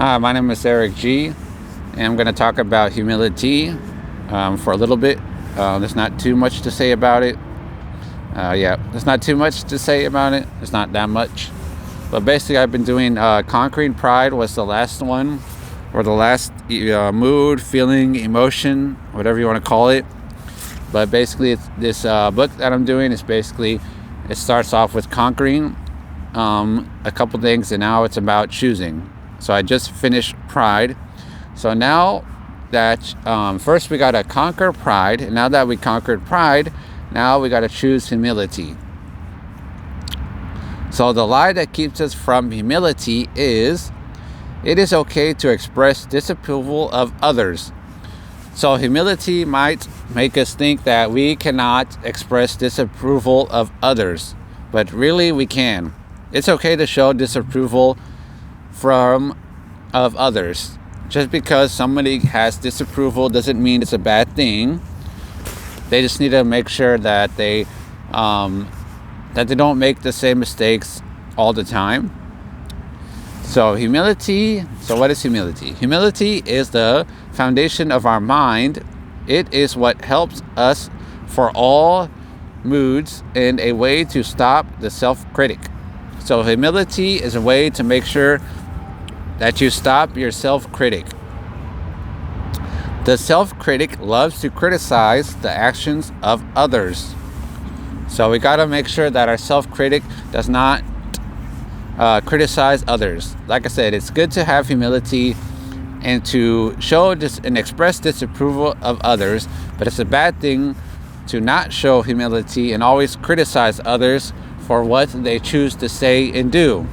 Hi, my name is Eric G, and I'm going to talk about humility for a little bit. There's not too much to say about it. There's not too much to say about it. There's not that much. But basically, I've been doing Conquering Pride was the last one, or the last mood, feeling, emotion, whatever you want to call it. But basically, this book that I'm doing is basically, it starts off with conquering a couple things, and now it's about choosing. So I just finished Pride. So now that first we got to conquer pride, and now that we conquered pride, now we got to choose humility. So the lie that keeps us from humility is, it is okay to express disapproval of others. So humility might make us think that we cannot express disapproval of others, but really we can. It's okay to show disapproval of others. Just because somebody has disapproval doesn't mean it's a bad thing. They just need to make sure that they don't make the same mistakes all the time. So humility. So what is humility? Humility is the foundation of our mind. It is what helps us for all moods and a way to stop the self-critic. So humility is a way to make sure that you stop your self-critic. The self-critic loves to criticize the actions of others. So we got to make sure that our self-critic does not criticize others. Like I said, it's good to have humility and to show and express disapproval of others, but it's a bad thing to not show humility and always criticize others for what they choose to say and do.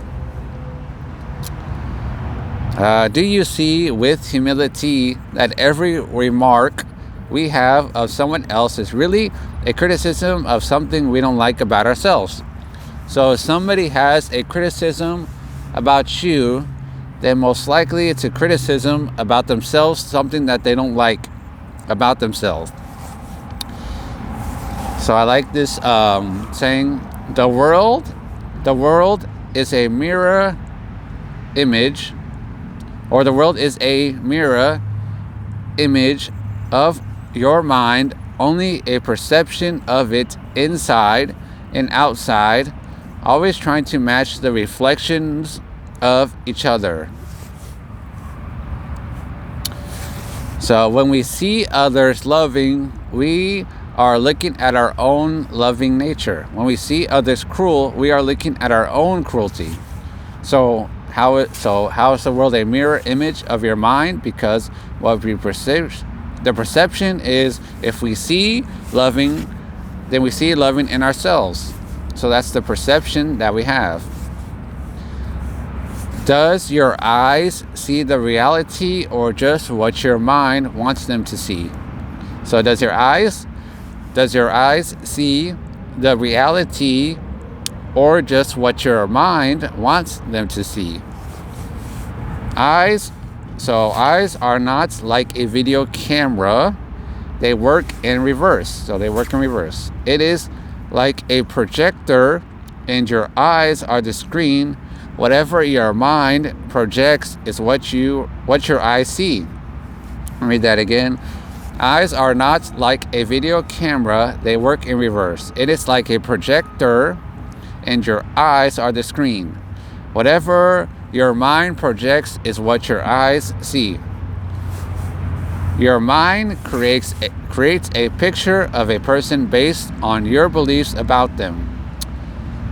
Do you see with humility that every remark we have of someone else is really a criticism of something we don't like about ourselves? So if somebody has a criticism about you, then most likely it's a criticism about themselves, something that they don't like about themselves. So I like this saying, the world is a mirror image, or the world is a mirror image of your mind, only a perception of it inside and outside, always trying to match the reflections of each other. So when we see others loving, we are looking at our own loving nature. When we see others cruel, we are looking at our own cruelty. So how is the world a mirror image of your mind? Because what we perceive, the perception is, if we see loving, then we see loving in ourselves. So that's the perception that we have. Does your eyes see the reality, or just what your mind wants them to see? So does your eyes see the reality, or just what your mind wants them to see? Eyes are not like a video camera. They work in reverse. It is like a projector, and your eyes are the screen. Whatever your mind projects is what your eyes see. I'll read that again. Eyes are not like a video camera. They work in reverse. It is like a projector, and your eyes are the screen. Whatever your mind projects is what your eyes see. Your mind creates a picture of a person based on your beliefs about them.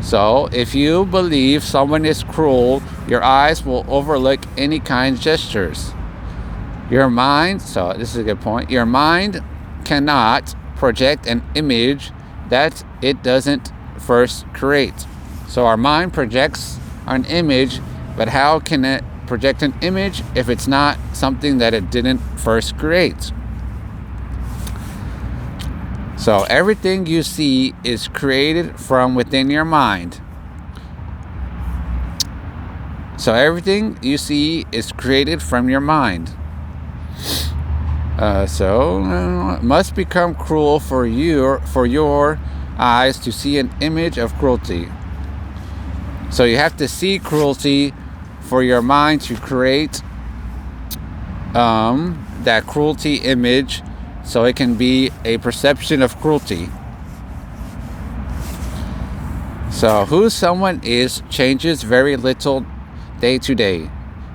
So if you believe someone is cruel, your eyes will overlook any kind gestures. Your mind, so this is a good point, your mind cannot project an image that it doesn't first create. So our mind projects an image, but how can it project an image if it's not something that it didn't first create? So everything you see is created from within your mind. So everything you see is created from your mind. It must become cruel for your eyes to see an image of cruelty. So you have to see cruelty for your mind to create that cruelty image, so it can be a perception of cruelty. So who someone is changes very little day to day.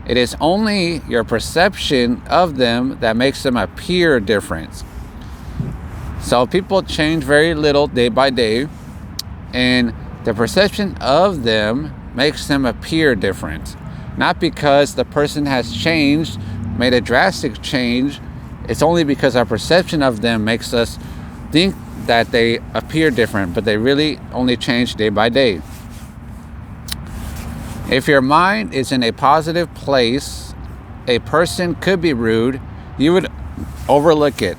It is only your perception of them that makes them appear different. So people change very little day by day, and the perception of them makes them appear different. Not because the person has changed, made a drastic change. It's only because our perception of them makes us think that they appear different, but they really only change day by day. If your mind is in a positive place, a person could be rude, you would overlook it.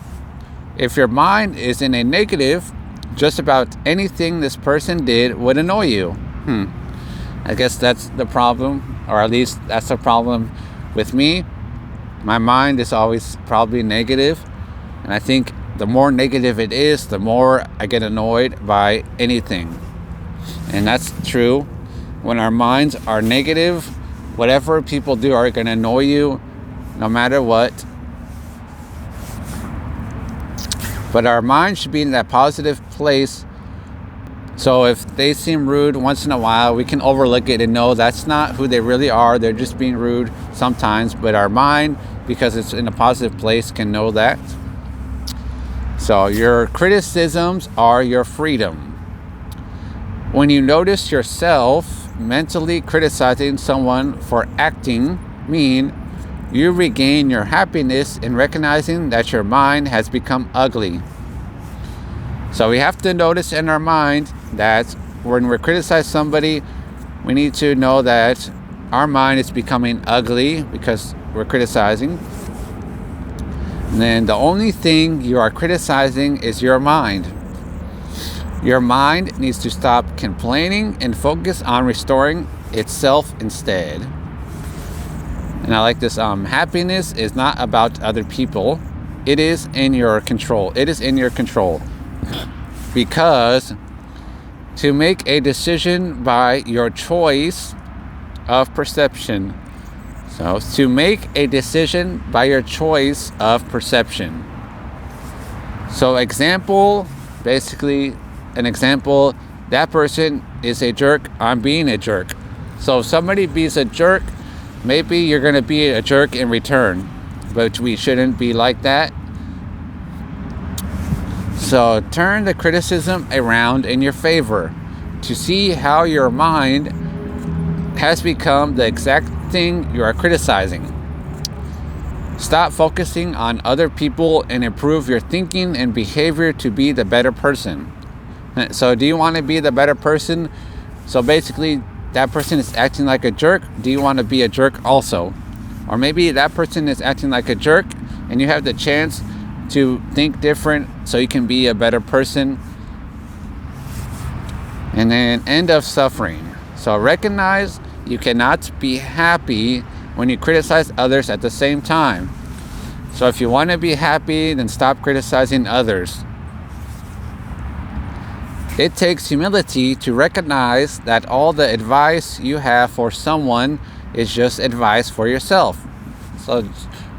If your mind is in a negative, just about anything this person did would annoy you. I guess that's the problem, or at least that's the problem with me. My mind is always probably negative, and I think the more negative it is, the more I get annoyed by anything. And that's true. When our minds are negative, whatever people do are going to annoy you no matter what. But our mind should be in that positive place. So if they seem rude once in a while, we can overlook it and know that's not who they really are. They're just being rude sometimes. But our mind, because it's in a positive place, can know that. So your criticisms are your freedom. When you notice yourself mentally criticizing someone for acting mean, you regain your happiness in recognizing that your mind has become ugly. So we have to notice in our mind that when we criticize somebody, we need to know that our mind is becoming ugly because we're criticizing. And then the only thing you are criticizing is your mind. Your mind needs to stop complaining and focus on restoring itself instead. And I like this. Happiness is not about other people. It is in your control. It is in your control. Because to make a decision by your choice of perception. So to make a decision by your choice of perception. So basically an example, that person is a jerk, I'm being a jerk. So if somebody be's a jerk, maybe you're going to be a jerk in return, but we shouldn't be like that. So turn the criticism around in your favor to see how your mind has become the exact thing you are criticizing. Stop focusing on other people and improve your thinking and behavior to be the better person. So do you want to be the better person? So basically, that person is acting like a jerk. Do you want to be a jerk also? Or maybe that person is acting like a jerk and you have the chance to think different so you can be a better person. And then end of suffering. So recognize you cannot be happy when you criticize others at the same time. So if you want to be happy, then stop criticizing others. It takes humility to recognize that all the advice you have for someone is just advice for yourself. So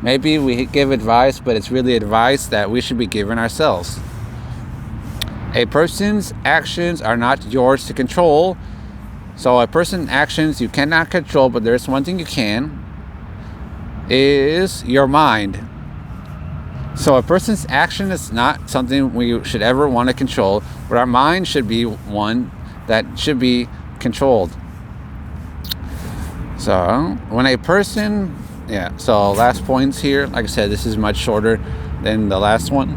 maybe we give advice, but it's really advice that we should be giving ourselves. A person's actions are not yours to control. So a person's actions you cannot control, but there's one thing you can, is your mind. So a person's action is not something we should ever want to control, but our mind should be one that should be controlled. So when a person, so last points here, like I said, this is much shorter than the last one.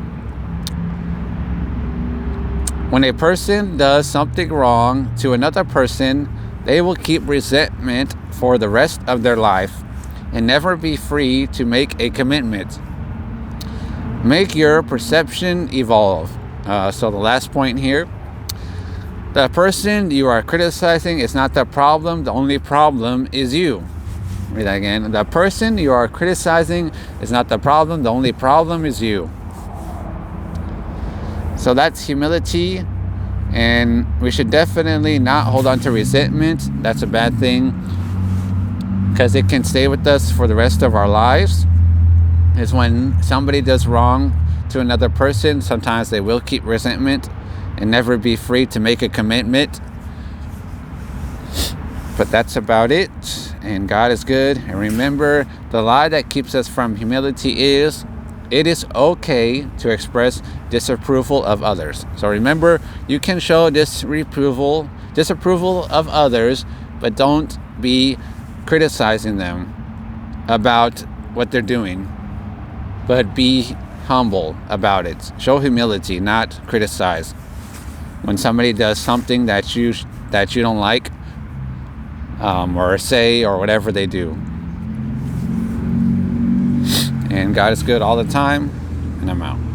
When a person does something wrong to another person, they will keep resentment for the rest of their life and never be free to make a commitment. Make your perception evolve. So the last point here. The person you are criticizing is not the problem. The only problem is you. Read that again. The person you are criticizing is not the problem. The only problem is you. So that's humility. And we should definitely not hold on to resentment. That's a bad thing, because it can stay with us for the rest of our lives. is when somebody does wrong to another person, sometimes they will keep resentment and never be free to make a commitment. But that's about it. And God is good. And remember, the lie that keeps us from humility is it is okay to express disapproval of others. So remember, you can show disapproval of others, but don't be criticizing them about what they're doing. But be humble about it. Show humility, not criticize. When somebody does something that you don't like, or say, or whatever they do. And God is good all the time, and I'm out.